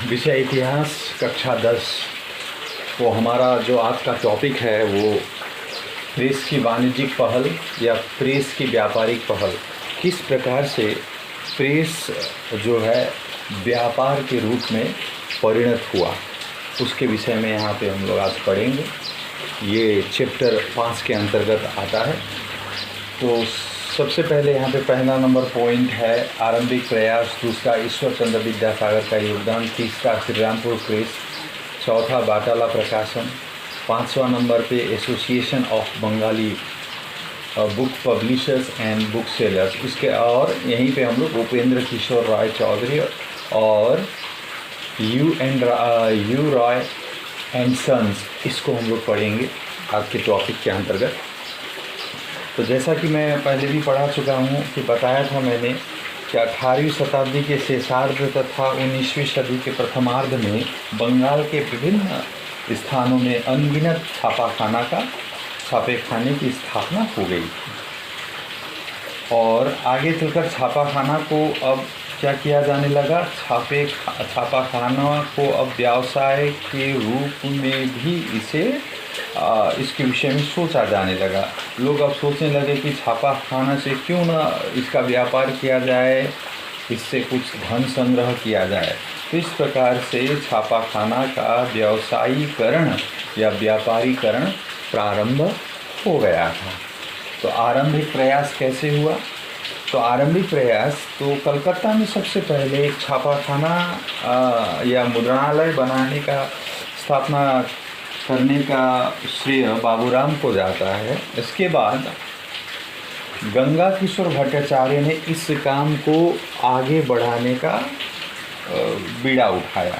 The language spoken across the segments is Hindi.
विषय इतिहास कक्षा 10। तो हमारा जो आज का टॉपिक है वो प्रेस की वाणिज्यिक पहल या प्रेस की व्यापारिक पहल, किस प्रकार से प्रेस जो है व्यापार के रूप में परिणत हुआ, उसके विषय में यहाँ पे हम लोग आज पढ़ेंगे। ये चैप्टर 5 के अंतर्गत आता है। तो सबसे पहले यहाँ पे पहला नंबर पॉइंट है आरंभिक प्रयास, दूसरा ईश्वर चंद्र विद्यासागर का योगदान, तीसरा श्रीरामपुर प्रेस, चौथा बाटाला प्रकाशन, पाँचवा नंबर पे association of Bengali book publishers and book sellers, इसके और यहीं पे हम लोग उपेंद्र किशोर राय चौधरी और यू रॉय एंड सन्स, इसको हम लोग पढ़ेंगे आज के टॉपिक के अंतर्गत। तो जैसा कि मैं पहले भी पढ़ा चुका हूँ कि बताया था मैंने कि 18वीं शताब्दी के शेषार्ध तथा 19वीं सदी के प्रथमार्ध में बंगाल के विभिन्न स्थानों में अनगिनत छापेखाने की स्थापना हो गई और आगे चलकर छापाखाना को अब क्या किया जाने लगा, छापाखाना को अब व्यवसाय के रूप में भी इसके विषय में सोचा जाने लगा। लोग अब सोचने लगे कि छापाखाना से क्यों ना इसका व्यापार किया जाए, इससे कुछ धन संग्रह किया जाए। तो इस प्रकार से छापाखाना का व्यवसायीकरण या व्यापारीकरण प्रारंभ हो गया था। तो आरंभिक प्रयास कैसे हुआ? तो आरंभिक प्रयास तो कलकत्ता में सबसे पहले एक छापाखाना या मुद्रणालय बनाने का स्थापना करने का श्रेय बाबूराम को जाता है। इसके बाद गंगा किशोर भट्टाचार्य ने इस काम को आगे बढ़ाने का बीड़ा उठाया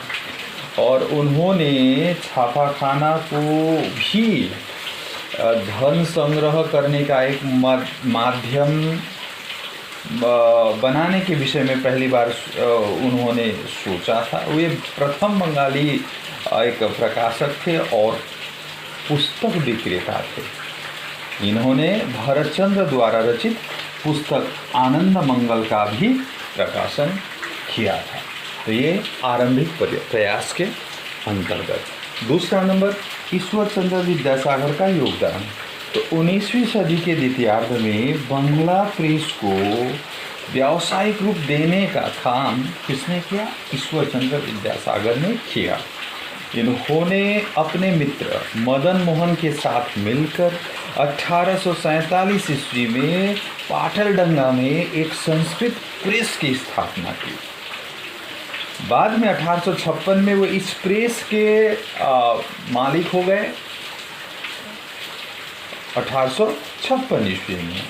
और उन्होंने छापाखाना को भी धन संग्रह करने का एक माध्यम बनाने के विषय में पहली बार उन्होंने सोचा था। वे प्रथम बंगाली एक प्रकाशक थे और पुस्तक विक्रेता थे। इन्होंने भरतचंद्र द्वारा रचित पुस्तक आनंद मंगल का भी प्रकाशन किया था। तो ये आरंभिक प्रयास के अंतर्गत। दूसरा नंबर ईश्वर चंद्र विद्यासागर का योगदान। तो 19वीं सदी के द्वितीयार्ध में बंगला प्रेस को व्यावसायिक रूप देने का काम किसने किया? ईश्वर चंद्र विद्यासागर ने किया। इन्होंने अपने मित्र मदन मोहन के साथ मिलकर 1847 ईस्वी में पाटलडंगा में एक संस्कृत प्रेस की स्थापना की। बाद में 1856 में वो इस प्रेस के मालिक हो गए। 1856 ईस्वी में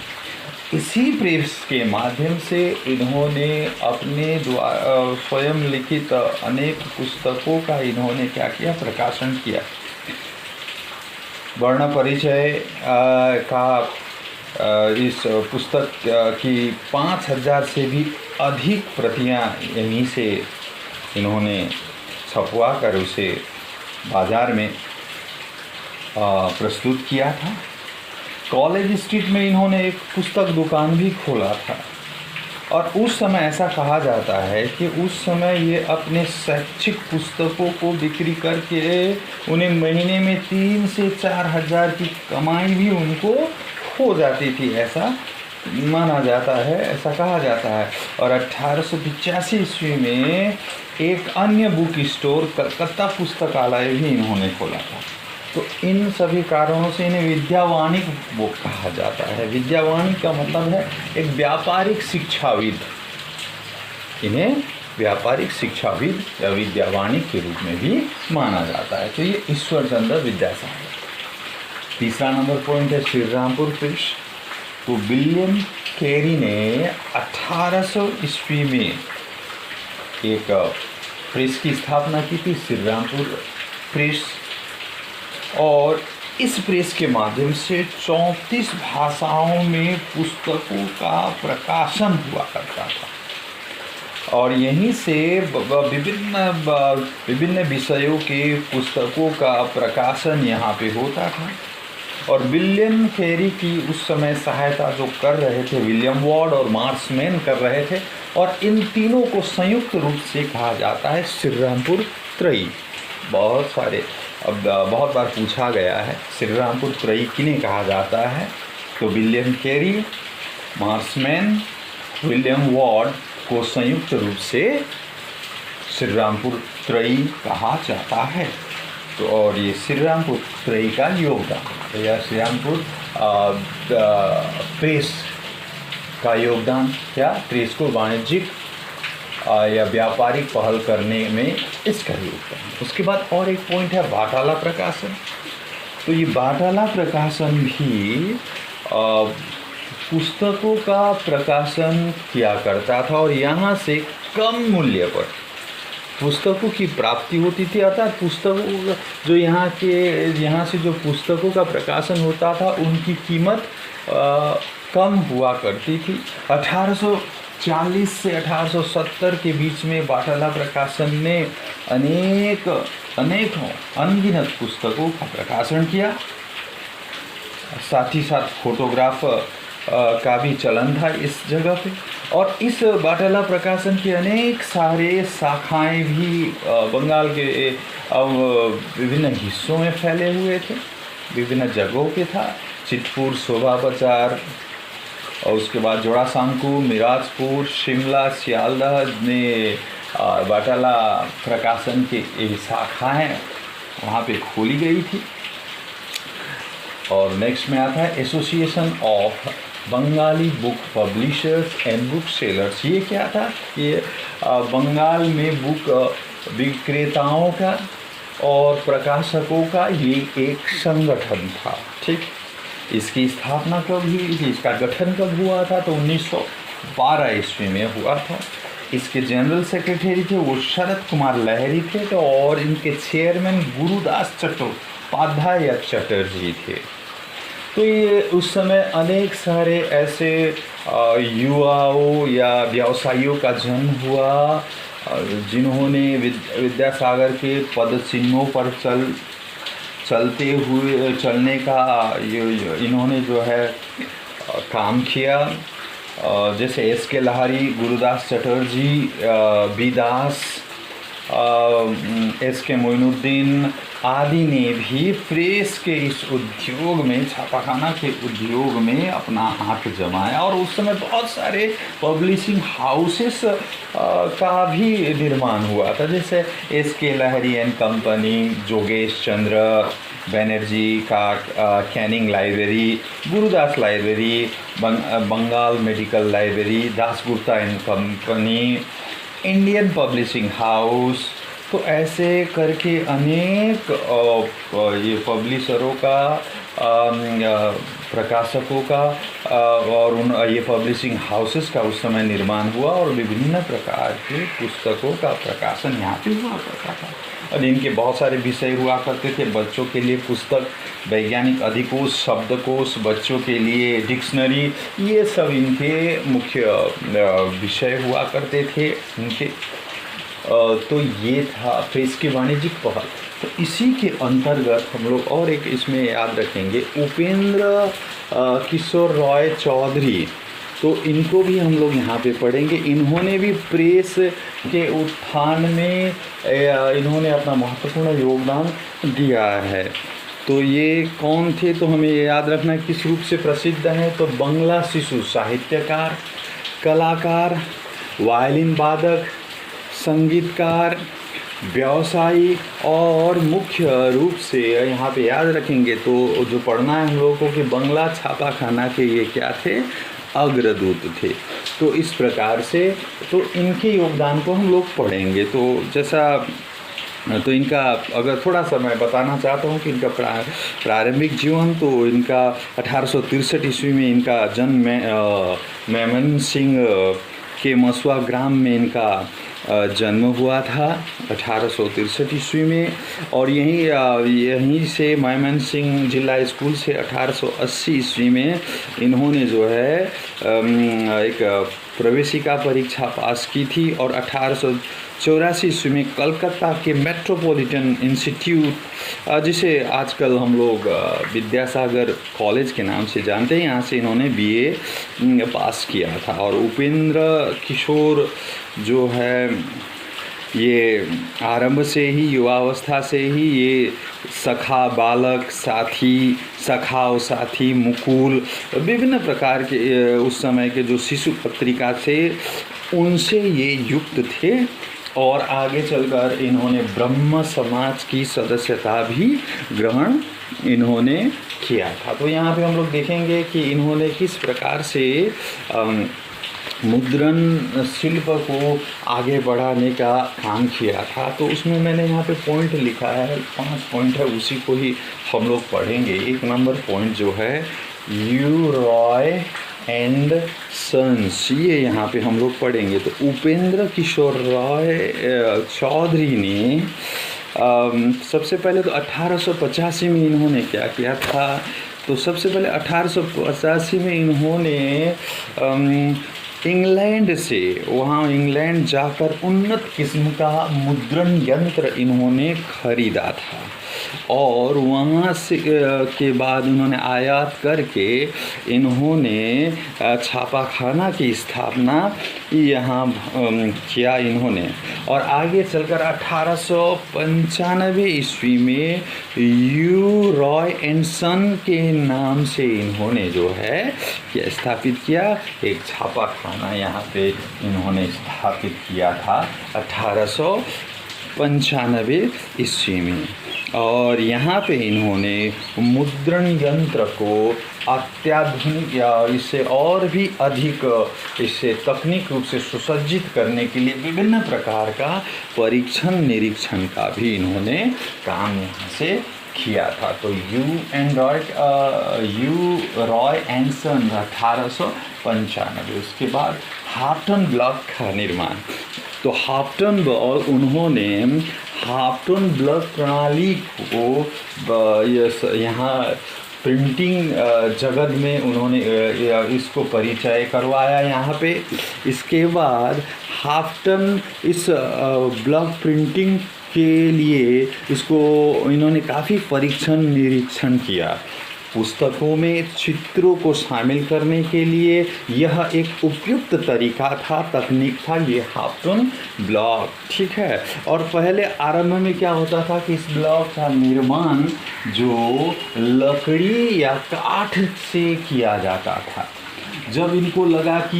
इसी प्रेस के माध्यम से इन्होंने अपने स्वयं लिखित अनेक पुस्तकों का इन्होंने क्या किया? प्रकाशन किया। वर्ण परिचय का इस पुस्तक की 5000 से भी अधिक प्रतियां यहीं से इन्होंने छपवा कर उसे बाज़ार में प्रस्तुत किया था। कॉलेज स्ट्रीट में इन्होंने एक पुस्तक दुकान भी खोला था और उस समय ऐसा कहा जाता है कि उस समय ये अपने शैक्षिक पुस्तकों को बिक्री करके उन्हें महीने में 3 से 4 हज़ार की कमाई भी उनको हो जाती थी, ऐसा माना जाता है, ऐसा कहा जाता है। और 1885 ईस्वी में एक अन्य बुक स्टोर कलकत्ता पुस्तकालय भी इन्होंने खोला था। तो इन सभी कारणों से इन्हें विद्यावाणिक वो कहा जाता है। विद्यावाणिक का मतलब है एक व्यापारिक शिक्षाविद। इन्हें व्यापारिक शिक्षाविद या विद्यावाणिक के रूप में भी माना जाता है। तो ये ईश्वर चंद्र विद्यासागर। तीसरा नंबर पॉइंट है श्रीरामपुर प्रेस। तो विलियम कैरी ने 1800 ईस्वी में एक प्रेस की स्थापना की थी, श्रीरामपुर प्रेस, और इस प्रेस के माध्यम से 34 भाषाओं में पुस्तकों का प्रकाशन हुआ करता था और यहीं से विभिन्न विषयों के पुस्तकों का प्रकाशन यहाँ पे होता था। और विलियम कैरी की उस समय सहायता जो कर रहे थे विलियम वार्ड और मार्समैन कर रहे थे, और इन तीनों को संयुक्त रूप से कहा जाता है श्रीरामपुर त्रयी। बहुत बार पूछा गया है श्रीरामपुर त्रयी किन्हें कहा जाता है, तो William Carey, Marshman, William Ward को संयुक्त रूप से श्रीरामपुर त्रयी कहा जाता है। तो और ये श्रीरामपुर त्रयी का योगदान या श्रीरामपुर प्रेस का योगदान, क्या प्रेस को वाणिज्यिक या व्यापारिक पहल करने में इसका योगदान। उसके बाद और एक पॉइंट है बाटाला प्रकाशन। तो ये बाटाला प्रकाशन भी पुस्तकों का प्रकाशन किया करता था और यहाँ से कम मूल्य पर पुस्तकों की प्राप्ति होती थी। अर्थात पुस्तकों जो यहाँ से जो पुस्तकों का प्रकाशन होता था उनकी कीमत कम हुआ करती थी। 1840 से 1870 के बीच में बाटाला प्रकाशन ने अनेकों अनगिनत पुस्तकों का प्रकाशन किया। साथ ही साथ फोटोग्राफ का भी चलन था इस जगह पे। और इस बाटाला प्रकाशन के अनेक सारे शाखाएं भी बंगाल के विभिन्न हिस्सों में फैले हुए थे, विभिन्न जगहों पे था। चितपुर, शोभा बाजार और उसके बाद जोड़ासांकु, मिराजपुर, शिमला, सियालदह में बाटाला प्रकाशन की शाखाएं वहाँ पे खोली गई थी। और नेक्स्ट में आता है association of Bengali book publishers and book sellers. ये क्या था? ये बंगाल में बुक विक्रेताओं का और प्रकाशकों का ये एक संगठन था। ठीक, इसकी स्थापना कब हुई थी, इसका गठन कब हुआ था? तो 1912 ईस्वी में हुआ था। इसके जनरल सेक्रेटरी थे वो शरद कुमार लहरी थे, तो और इनके चेयरमैन गुरुदास चट्टोपाध्याय चटर्जी थे। तो ये उस समय अनेक सारे ऐसे युवाओं या व्यवसायियों का जन्म हुआ जिन्होंने विद्यासागर के पद चिन्हों पर चलने का इन्होंने जो है काम किया। जैसे एस.के. लाहिरी, गुरुदास चटर्जी, बी दास, एस.के. मोइनुद्दीन आदि ने भी प्रेस के इस उद्योग में, छापाखाना के उद्योग में अपना हाथ जमाया। और उस समय बहुत सारे पब्लिशिंग हाउसेस का भी निर्माण हुआ था, जैसे एस.के. लाहिरी एंड कंपनी, जोगेश चंद्र बैनर्जी का Canning library, Gurudas library, Bengal medical library, Dasgupta and company, Indian publishing house. तो ऐसे करके अनेक ये पब्लिशरों का, प्रकाशकों का और उन ये पब्लिशिंग हाउसेस का उस समय निर्माण हुआ और विभिन्न प्रकार के पुस्तकों का प्रकाशन यहाँ पे हुआ करता था। और इनके बहुत सारे विषय हुआ करते थे। बच्चों के लिए पुस्तक, वैज्ञानिक अधिकोष, शब्दकोश, बच्चों के लिए डिक्शनरी, ये सब इनके मुख्य विषय हुआ करते थे इनके। तो ये था प्रेस की वाणिज्यिक पहल। तो इसी के अंतर्गत हम लोग और एक इसमें याद रखेंगे उपेंद्र किशोर रॉय चौधरी। तो इनको भी हम लोग यहाँ पे पढ़ेंगे। इन्होंने भी प्रेस के उत्थान में इन्होंने अपना महत्वपूर्ण योगदान दिया है। तो ये कौन थे? तो हमें ये याद रखना है किस रूप से प्रसिद्ध हैं। तो बंगला शिशु साहित्यकार, कलाकार, वायलिन वादक, संगीतकार, व्यवसायी और मुख्य रूप से यहाँ पे याद रखेंगे तो जो पढ़ना है हम लोगों को कि बंगला छापाखाना के ये क्या थे? अग्रदूत थे। तो इस प्रकार से तो इनके योगदान को हम लोग पढ़ेंगे। तो जैसा तो इनका अगर थोड़ा सा मैं बताना चाहता हूँ कि इनका प्रारंभिक जीवन, तो इनका 1863 ईस्वी में इनका जन्म मेमन सिंह के मसुआ ग्राम में इनका जन्म हुआ था 1863 ईस्वी में। और यहीं से मेमन सिंह जिला स्कूल से 1880 ईस्वी में इन्होंने जो है एक प्रवेशिका परीक्षा पास की थी। और 84 ईस्वी में कलकत्ता के मेट्रोपॉलिटन इंस्टीट्यूट, जिसे आजकल हम लोग विद्यासागर कॉलेज के नाम से जानते हैं, यहाँ से इन्होंने बीए पास किया था। और उपेंद्र किशोर जो है ये आरंभ से ही, युवावस्था से ही ये सखा बालक, साथी, सखा और साथी, मुकुल, विभिन्न प्रकार के उस समय के जो शिशु पत्रिका थे उनसे ये युक्त थे। और आगे चलकर इन्होंने ब्रह्म समाज की सदस्यता भी ग्रहण इन्होंने किया था। तो यहाँ पे हम लोग देखेंगे कि इन्होंने किस प्रकार से मुद्रण शिल्प को आगे बढ़ाने का काम किया था। तो उसमें मैंने यहाँ पे पॉइंट लिखा है, 5 पॉइंट है, उसी को ही हम लोग पढ़ेंगे। 1 नंबर पॉइंट जो है यू रॉय एंड सन्स, ये यहाँ पे हम लोग पढ़ेंगे। तो उपेंद्र किशोर रॉय चौधरी ने सबसे पहले तो 1885 में इन्होंने क्या किया था, तो सबसे पहले 1885 में इन्होंने इंग्लैंड से, वहाँ इंग्लैंड जाकर उन्नत किस्म का मुद्रण यंत्र इन्होंने खरीदा था। और वहाँ से के बाद उन्होंने आयात करके इन्होंने छापाखाना की स्थापना यहाँ किया इन्होंने। और आगे चलकर 1895 ईस्वी में यू रॉय एंड सन के नाम से इन्होंने जो है ये स्थापित किया, एक छापाखाना यहाँ पे इन्होंने स्थापित किया था 1895 ईस्वी में। और यहाँ पे इन्होंने मुद्रण यंत्र को अत्याधुनिक या इससे और भी अधिक इसे तकनीक रूप से सुसज्जित करने के लिए विभिन्न प्रकार का परीक्षण निरीक्षण का भी इन्होंने काम यहाँ से किया था। तो यू रॉय एंड सन 1895। उसके बाद हाफटन ब्लॉक का निर्माण। तो हाफटन ब्लॉक, उन्होंने हाफटन ब्लॉक प्रणाली को यहाँ प्रिंटिंग जगत में उन्होंने इसको परिचय करवाया यहाँ पे। इसके बाद हाफटन इस ब्लॉक प्रिंटिंग के लिए इसको इन्होंने काफ़ी परीक्षण निरीक्षण किया। पुस्तकों में चित्रों को शामिल करने के लिए यह एक उपयुक्त तरीका था, तकनीक था, ये हाफटन ब्लॉक, ठीक है। और पहले आरंभ में क्या होता था कि इस ब्लॉक का निर्माण जो लकड़ी या काठ से किया जाता था। जब इनको लगा कि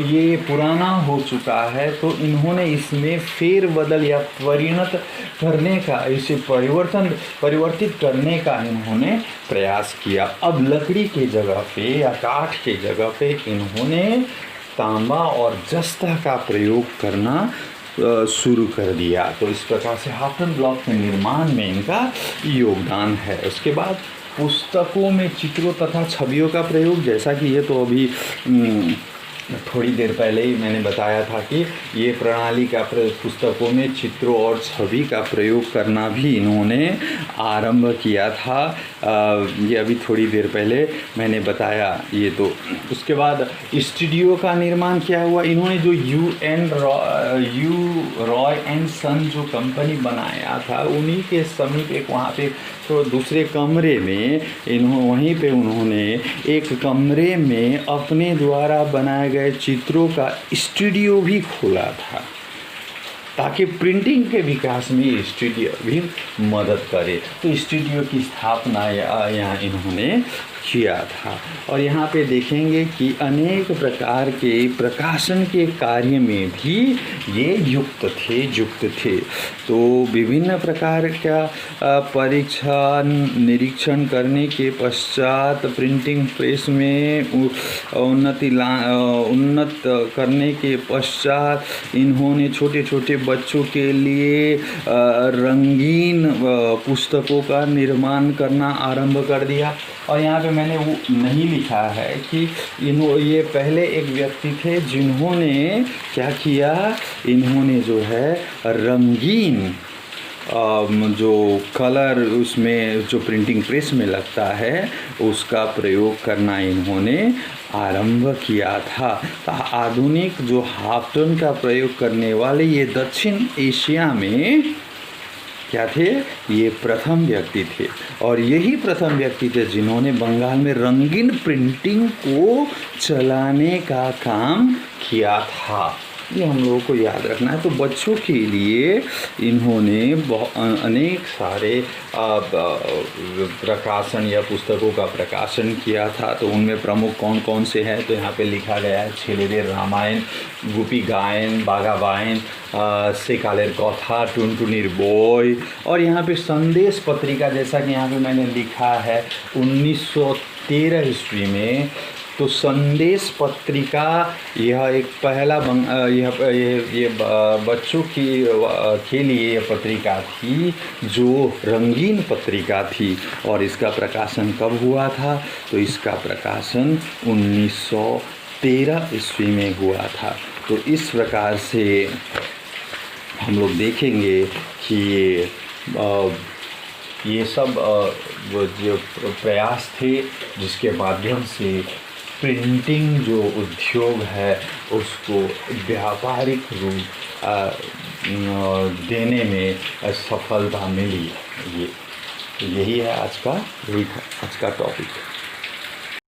ये पुराना हो चुका है तो इन्होंने इसमें फेरबदल या परिणत करने का, इसे परिवर्तित करने का इन्होंने प्रयास किया। अब लकड़ी के जगह पे या काठ के जगह पे इन्होंने तांबा और जस्ता का प्रयोग करना शुरू कर दिया। तो इस प्रकार से हाफटन ब्लॉक के निर्माण में इनका योगदान है। उसके बाद पुस्तकों में चित्रों तथा छवियों का प्रयोग, जैसा कि ये तो अभी थोड़ी देर पहले ही मैंने बताया था कि ये प्रणाली का पुस्तकों में चित्रों और छवि का प्रयोग करना भी इन्होंने आरंभ किया था। ये अभी थोड़ी देर पहले मैंने बताया ये तो। उसके बाद स्टूडियो का निर्माण क्या हुआ, इन्होंने जो यू रॉय एंड सन जो कंपनी बनाया था उन्हीं के समीप एक वहाँ पे तो दूसरे कमरे में वहीं पे उन्होंने एक कमरे में अपने द्वारा बनाए गए चित्रों का स्टूडियो भी खोला था, ताकि प्रिंटिंग के विकास में ये स्टूडियो भी मदद करे। तो स्टूडियो की स्थापना यहाँ इन्होंने किया था। और यहाँ पे देखेंगे कि अनेक प्रकार के प्रकाशन के कार्य में भी ये युक्त थे। तो विभिन्न प्रकार का परीक्षण निरीक्षण करने के पश्चात प्रिंटिंग प्रेस में उन्नत करने के पश्चात इन्होंने छोटे छोटे बच्चों के लिए रंगीन पुस्तकों का निर्माण करना आरंभ कर दिया। और यहाँ पे मैंने वो नहीं लिखा है कि ये पहले एक व्यक्ति थे जिन्होंने क्या किया, इन्होंने जो है रंगीन जो कलर उसमें जो प्रिंटिंग प्रेस में लगता है उसका प्रयोग करना इन्होंने आरंभ किया था। तो आधुनिक जो हाफ टोन का प्रयोग करने वाले ये दक्षिण एशिया में क्या थे, ये प्रथम व्यक्ति थे। और यही प्रथम व्यक्ति थे जिन्होंने बंगाल में रंगीन प्रिंटिंग को चलाने का काम किया था। ये हम लोगों को याद रखना है। तो बच्चों के लिए इन्होंने अनेक सारे प्रकाशन या पुस्तकों का प्रकाशन किया था। तो उनमें प्रमुख कौन कौन से हैं, तो यहाँ पे लिखा गया है छेलेदेर रामायण, गुपी गायन, बागा बायन, सेकालेर कथा, टुनटुनिर बोय। और यहाँ पे संदेश पत्रिका, जैसा कि यहाँ पे मैंने लिखा है 1913 ईस्वी में, तो संदेश पत्रिका यह एक पहला ये बच्चों के लिए यह पत्रिका थी जो रंगीन पत्रिका थी। और इसका प्रकाशन कब हुआ था, तो इसका प्रकाशन 1913 ईस्वी में हुआ था। तो इस प्रकार से हम लोग देखेंगे कि ये सब जो प्रयास थे जिसके माध्यम से प्रिंटिंग जो उद्योग है उसको व्यापारिक रूप देने में सफलता मिली। यही है आज का टॉपिक।